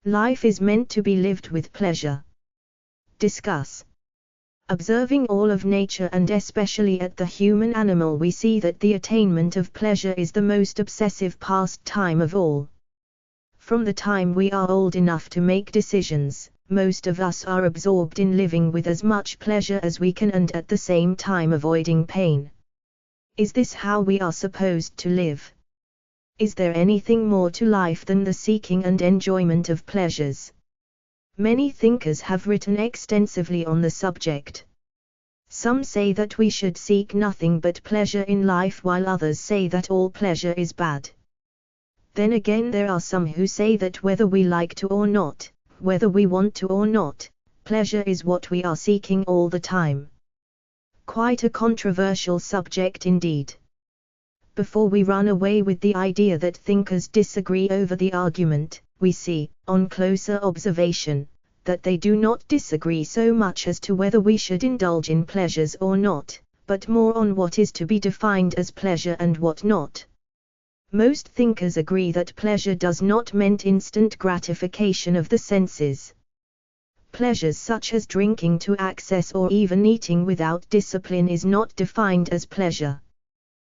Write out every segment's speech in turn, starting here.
Life is meant to be lived with pleasure. Discuss. Observing all of nature and especially at the human animal, we see that the attainment of pleasure is the most obsessive pastime of all. From the time we are old enough to make decisions, most of us are absorbed in living with as much pleasure as we can and at the same time avoiding pain. Is this how we are supposed to live? Is there anything more to life than the seeking and enjoyment of pleasures? Many thinkers have written extensively on the subject. Some say that we should seek nothing but pleasure in life, while others say that all pleasure is bad. Then again, there are some who say that whether we like to or not, whether we want to or not, pleasure is what we are seeking all the time. Quite a controversial subject indeed. Before we run away with the idea that thinkers disagree over the argument, we see, on closer observation, that they do not disagree so much as to whether we should indulge in pleasures or not, but more on what is to be defined as pleasure and what not. Most thinkers agree that pleasure does not mean instant gratification of the senses. Pleasures such as drinking to excess or even eating without discipline is not defined as pleasure.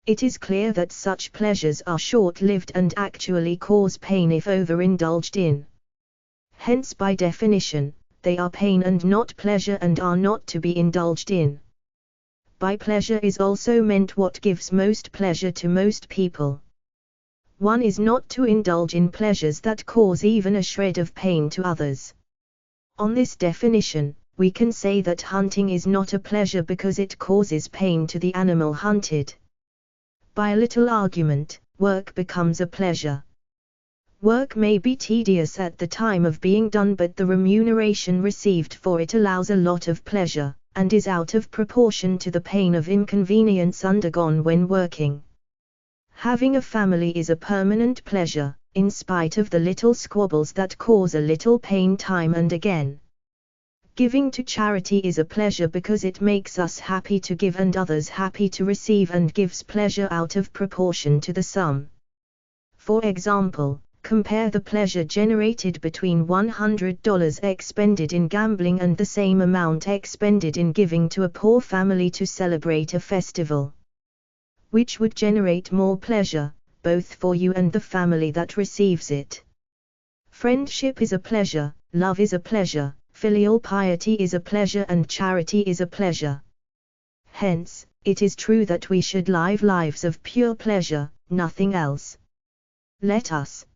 It is clear that such pleasures are short-lived and actually cause pain if overindulged in. Hence, by definition, they are pain and not pleasure and are not to be indulged in. By pleasure is also meant what gives most pleasure to most people. One is not to indulge in pleasures that cause even a shred of pain to others. On this definition, we can say that hunting is not a pleasure because it causes pain to the animal hunted. By a little argument, work becomes a pleasure. Work may be tedious at the time of being done, but the remuneration received for it allows a lot of pleasure, and is out of proportion to the pain of inconvenience undergone when working. Having a family is a permanent pleasure, in spite of the little squabbles that cause a little pain time and again. Giving to charity is a pleasure because it makes us happy to give and others happy to receive and gives pleasure out of proportion to the sum. For example, compare the pleasure generated between $100 expended in gambling and the same amount expended in giving to a poor family to celebrate a festival. Which would generate more pleasure, both for you and the family that receives it? Friendship is a pleasure, love is a pleasure, filial piety is a pleasure and charity is a pleasure. Hence, it is true that we should live lives of pure pleasure, nothing else. Let us